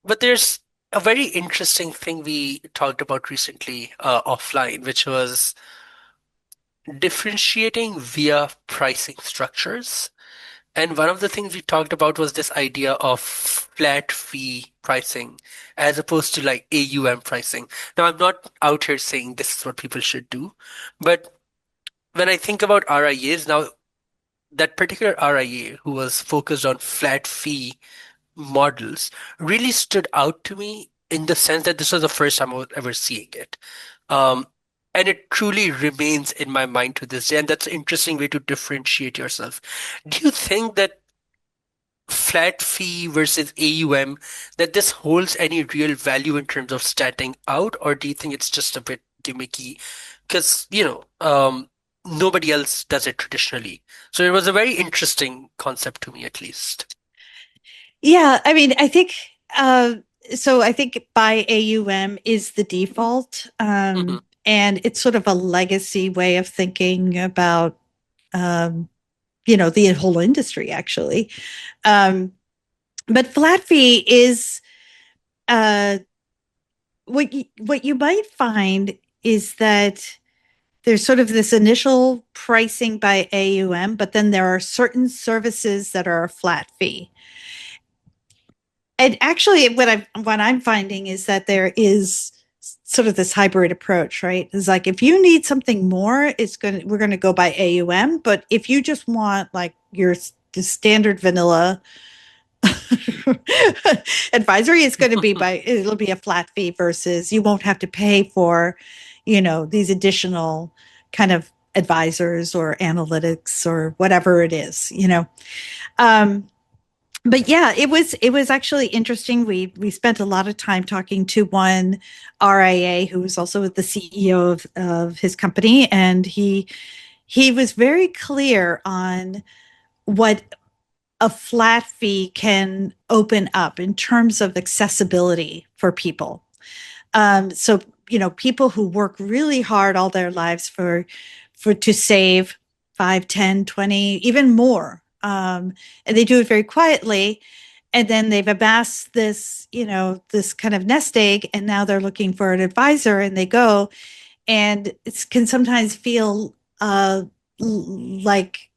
But there's a very interesting thing we talked about recently offline, which was differentiating via pricing structures. And one of the things we talked about was this idea of flat fee pricing as opposed to like AUM pricing. Now, I'm not out here saying this is what people should do, but when I think about RIAs, now that particular RIA who was focused on flat fee models really stood out to me in the sense that this was the first time I was ever seeing it. Um, and it truly remains in my mind to this day. And that's an interesting way to differentiate yourself. Do you think that flat fee versus AUM, that this holds any real value in terms of standing out, or do you think it's just a bit gimmicky? Because, nobody else does it traditionally. So it was a very interesting concept to me, at least. Yeah, I mean, I think uh, so. I think by AUM is the default, Hmm. and it's sort of a legacy way of thinking about um, the whole industry, actually. Um, but flat fee is uh, what you might find is that there's sort of this initial pricing by AUM, but then there are certain services that are a flat fee. And actually, what I'm finding is that there is sort of this hybrid approach, right? It's like if you need something more, we're going to go by AUM. But if you just want like your standard vanilla advisory, it'll be a flat fee versus you won't have to pay for, these additional kind of advisors or analytics or whatever it is. Um, but yeah, it was actually interesting. We spent a lot of time talking to one RIA who was also the CEO of his company, and he was very clear on what a flat fee can open up in terms of accessibility for people. So people who work really hard all their lives to save 5, 10, 20, even more. And they do it very quietly. And then they've amassed this kind of nest egg, and now they're looking for an advisor, and they go, and it can sometimes feel like,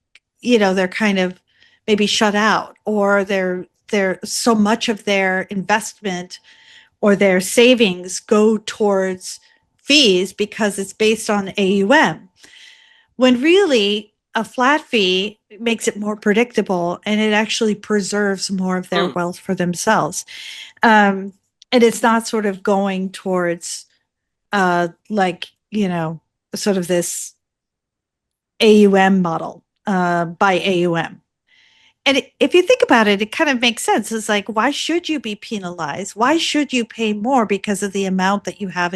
they're kind of maybe shut out, or they're so much of their investment or their savings go towards fees because it's based on AUM, when really a flat fee makes it more predictable, and it actually preserves more of their wealth for themselves. And it's not sort of going towards sort of this AUM model by AUM. And if you think about it, it kind of makes sense. It's like, why should you be penalized? Why should you pay more because of the amount that you have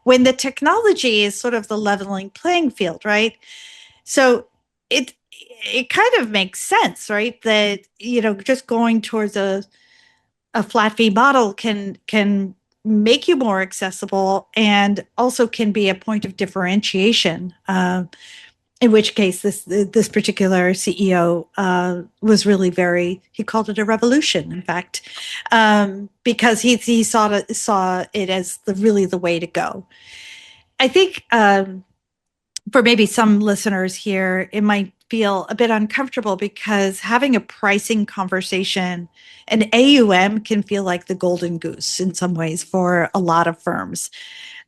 when the technology is sort of the leveling playing field, right? So it kind of makes sense, right? That, just going towards a flat fee model can make you more accessible, and also can be a point of differentiation. In which case, this particular CEO was really he called it a revolution, in fact, because he saw it as really the way to go. I think for maybe some listeners here, it might feel a bit uncomfortable because having a pricing conversation, an AUM can feel like the golden goose in some ways for a lot of firms.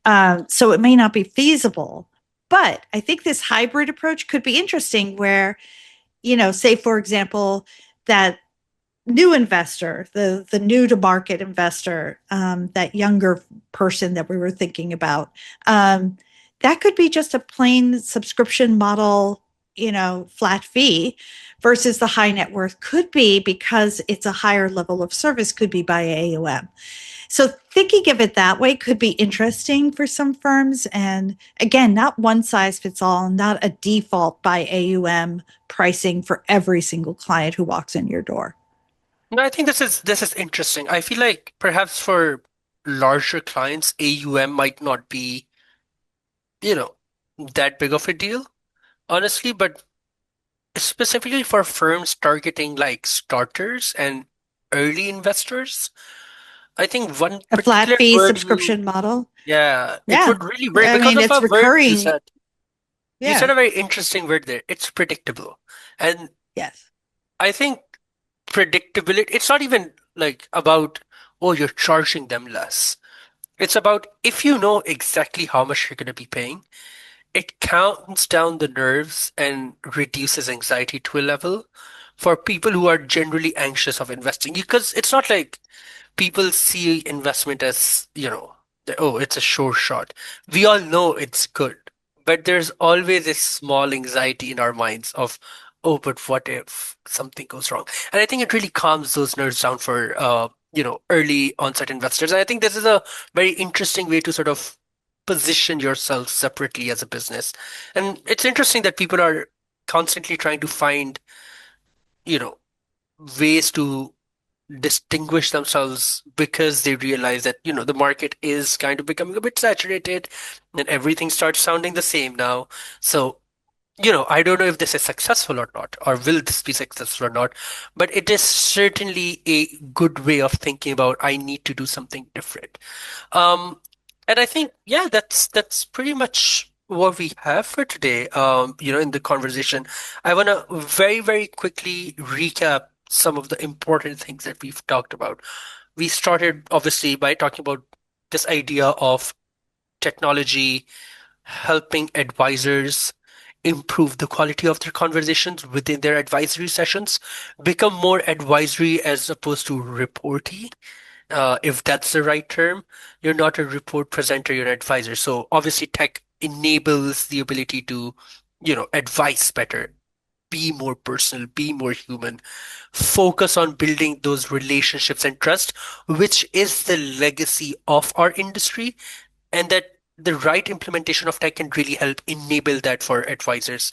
So it may not be feasible. But I think this hybrid approach could be interesting where, say, for example, that new investor, the new to market investor, that younger person that we were thinking about, that could be just a plain subscription model, flat fee, versus the high net worth could be, because it's a higher level of service, could be by AUM. So thinking of it that way could be interesting for some firms. And again, not one size fits all, not a default by AUM pricing for every single client who walks in your door. No, I think this is interesting. I feel like perhaps for larger clients, AUM might not be, you know, that big of a deal, honestly, but specifically for firms targeting like starters and early investors, I think one A flat particular fee word you, subscription model. yeah, it Yeah. would really work I because mean, of it's a word you recurring. said. You said Yeah. a very interesting word there. It's predictable. And Yes. I think predictability, it's not even like about, oh, you're charging them less. It's about if you know exactly how much you're going to be paying, it calms down the nerves and reduces anxiety to a level for people who are generally anxious of investing. Because it's not like people see investment as, oh, it's a sure shot. We all know it's good, but there's always this small anxiety in our minds of, oh, but what if something goes wrong? And I think it really calms those nerves down for, early onset investors. And I think this is a very interesting way to sort of position yourself separately as a business. And it's interesting that people are constantly trying to find, you know, ways to distinguish themselves because they realize that, the market is kind of becoming a bit saturated and everything starts sounding the same now. So, I don't know if this is successful or not, or will this be successful or not, but it is certainly a good way of thinking about I need to do something different. Um, and I think, yeah, that's pretty much what we have for today, in the conversation, I want to very, very quickly recap some of the important things that we've talked about. We started obviously by talking about this idea of technology helping advisors improve the quality of their conversations within their advisory sessions, become more advisory as opposed to reporty, if that's the right term. You're not a report presenter, you're an advisor. So obviously tech enables the ability to, advise better, be more personal, be more human, focus on building those relationships and trust, which is the legacy of our industry, and that the right implementation of tech can really help enable that for advisors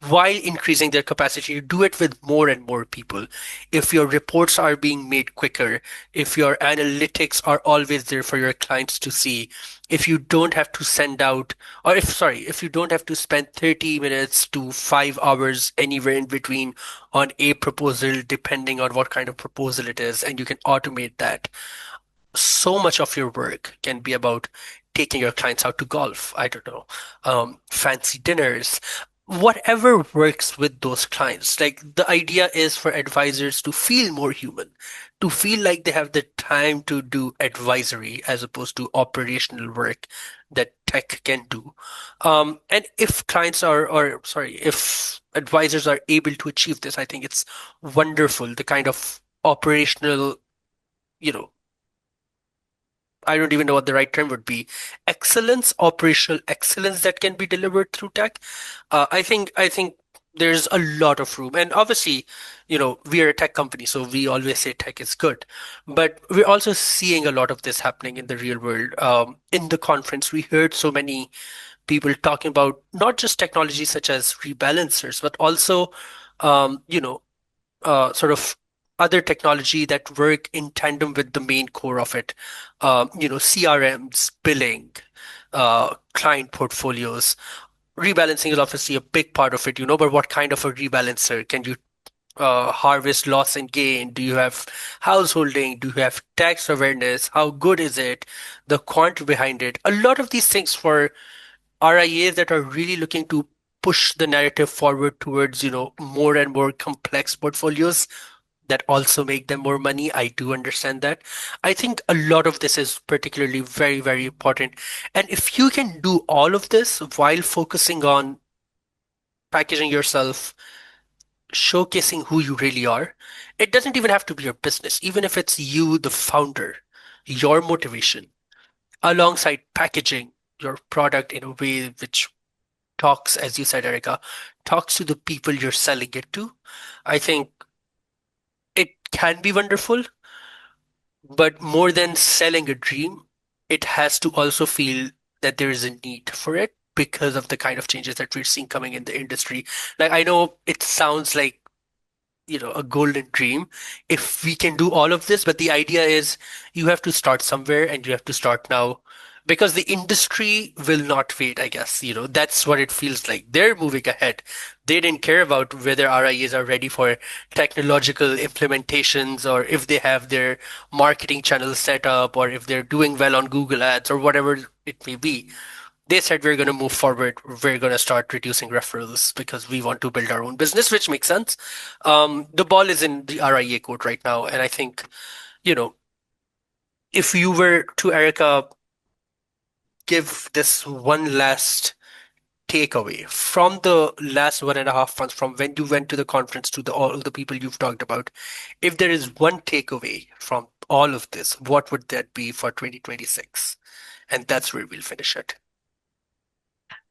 while increasing their capacity to do it with more and more people. If your reports are being made quicker, if your analytics are always there for your clients to see, if you don't have to send out, or if you don't have to spend 30 minutes to 5 hours anywhere in between on a proposal, depending on what kind of proposal it is, and you can automate that, so much of your work can be about taking your clients out to golf, I don't know, fancy dinners, whatever works with those clients. Like the idea is for advisors to feel more human, to feel like they have the time to do advisory as opposed to operational work that tech can do. And if clients are, or sorry, if advisors are able to achieve this, I think it's wonderful. The kind of operational, you know, I don't even know what the right term would be. Excellence, operational excellence that can be delivered through tech. I think there's a lot of room. And obviously, we are a tech company, so we always say tech is good. But we're also seeing a lot of this happening in the real world. In the conference, we heard so many people talking about not just technology such as rebalancers, but also, um, you know, sort of other technology that work in tandem with the main core of it. CRMs, billing, client portfolios. Rebalancing is obviously a big part of it, but what kind of a rebalancer? Can you harvest loss and gain? Do you have householding? Do you have tax awareness? How good is it? The quant behind it. A lot of these things for RIAs that are really looking to push the narrative forward towards, more and more complex portfolios that also make them more money. I do understand that. I think a lot of this is particularly very, very important. And if you can do all of this while focusing on packaging yourself, showcasing who you really are, it doesn't even have to be your business. Even if it's you, the founder, your motivation, alongside packaging your product in a way which talks, as you said, Erica, talks to the people you're selling it to, I think it can be wonderful. But more than selling a dream, it has to also feel that there is a need for it because of the kind of changes that we're seeing coming in the industry. Like, I know it sounds like, a golden dream if we can do all of this, but the idea is you have to start somewhere and you have to start now because the industry will not wait, I guess. That's what it feels like. They're moving ahead. They didn't care about whether RIAs are ready for technological implementations or if they have their marketing channels set up or if they're doing well on Google Ads or whatever it may be. They said we're going to move forward. We're going to start reducing referrals because we want to build our own business, which makes sense. The ball is in the RIA court right now. And I think, you know, if you were to, Erica, give this one last takeaway from the last 1.5 months, from when you went to the conference to all the people you've talked about, if there is one takeaway from all of this, what would that be for 2026? And that's where we'll finish it.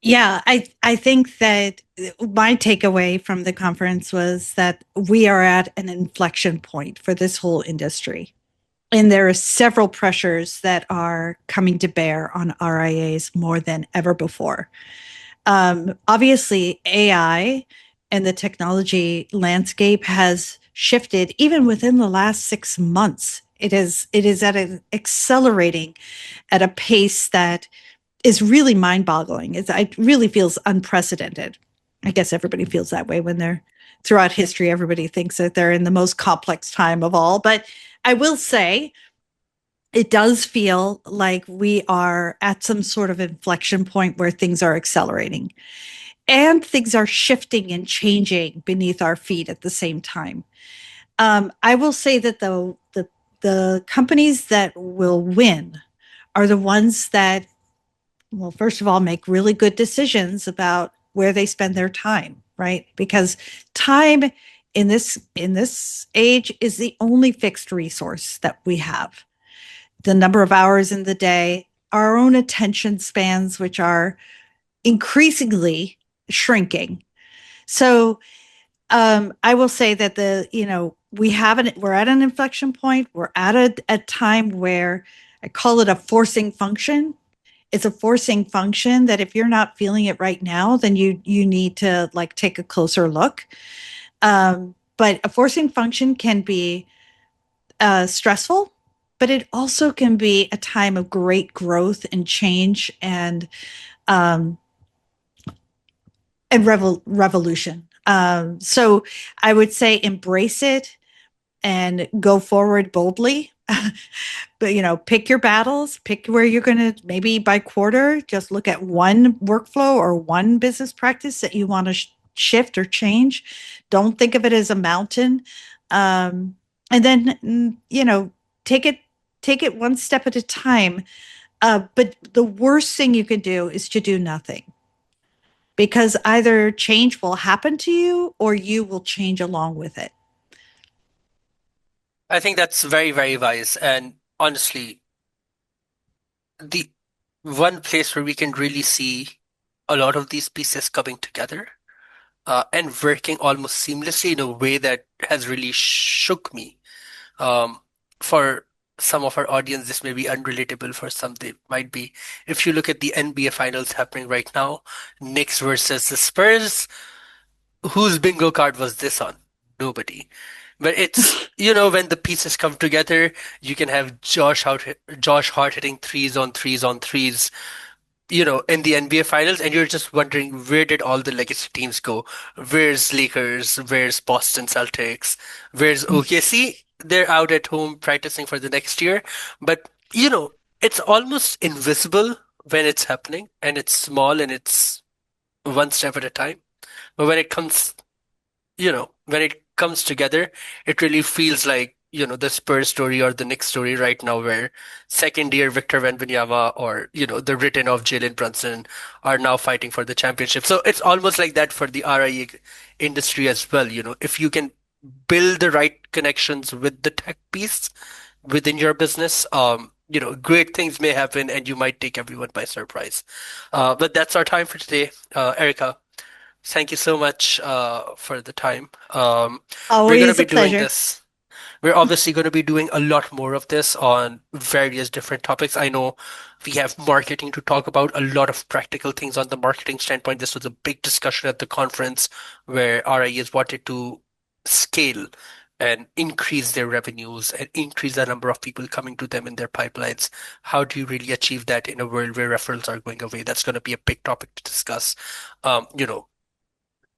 Yeah, I think that my takeaway from the conference was that we are at an inflection point for this whole industry. And there are several pressures that are coming to bear on RIAs more than ever before. Obviously, AI and the technology landscape has shifted even within the last 6 months. It is accelerating at a pace that is really mind-boggling. It really feels unprecedented. I guess everybody feels that way when they're throughout history. Everybody thinks that they're in the most complex time of all. But I will say it does feel like we are at some sort of inflection point where things are accelerating and things are shifting and changing beneath our feet at the same time. I will say that the companies that will win are the ones that, well, first of all, make really good decisions about where they spend their time, right? Because time in this age is the only fixed resource that we have. The number of hours in the day, our own attention spans, which are increasingly shrinking. So I will say that we're at an inflection point. We're at a time where I call it a forcing function. It's a forcing function that if you're not feeling it right now, then you need to like take a closer look. But a forcing function can be stressful, but it also can be a time of great growth and change um, and revolution. So I would say embrace it and go forward boldly. But pick your battles, pick where you're going to, maybe by quarter, just look at one workflow or one business practice that you want to shift or change. Don't think of it as a mountain. And then take it one step at a time. But the worst thing you could do is to do nothing, because either change will happen to you or you will change along with it. I think that's very, very wise. And honestly, the one place where we can really see a lot of these pieces coming together and working almost seamlessly in a way that has really shook me. Um, for some of our audience, this may be unrelatable. For some, they might be. If you look at the NBA finals happening right now, Knicks versus the Spurs, whose bingo card was this on? Nobody. But it's, when the pieces come together, you can have Josh Hart hitting threes on threes on threes, in the NBA finals, and you're just wondering, where did all the legacy teams go? Where's Lakers? Where's Boston Celtics? Where's OKC? They're out at home practicing for the next year. But, it's almost invisible when it's happening, and it's small and it's one step at a time. But when it comes together, it really feels like, the Spurs story or the Knicks story right now, where second year Victor Wembanyama or, the return of Jalen Brunson are now fighting for the championship. So it's almost like that for the RIA industry as well. If you can build the right connections with the tech piece within your business, great things may happen and you might take everyone by surprise. But that's our time for today. Erica, thank you so much for the time. We're going to Always be a doing pleasure. this. We're obviously going to be doing a lot more of this on various different topics. I know we have marketing to talk about, a lot of practical things on the marketing standpoint. This was a big discussion at the conference where RIAs wanted to scale and increase their revenues and increase the number of people coming to them in their pipelines. How do you really achieve that in a world where referrals are going away? That's going to be a big topic to discuss. You know,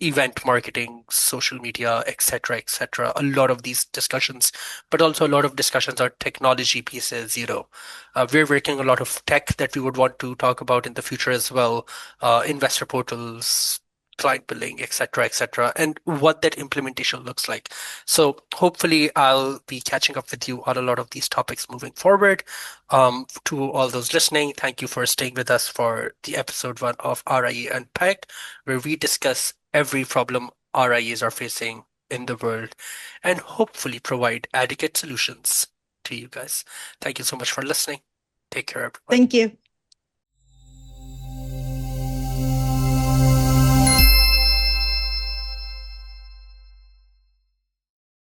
event marketing, social media, etc., etc. A lot of these discussions, but also a lot of discussions are technology pieces. We're working a lot of tech that we would want to talk about in the future as well, investor portals, client billing, etc., etc., and what that implementation looks like. So hopefully, I'll be catching up with you on a lot of these topics moving forward. To all those listening, thank you for staying with us for the episode 1 of RIA Unpacked, where we discuss every problem RIAs are facing in the world and hopefully provide adequate solutions to you guys. Thank you so much for listening. Take care, everyone. Thank you.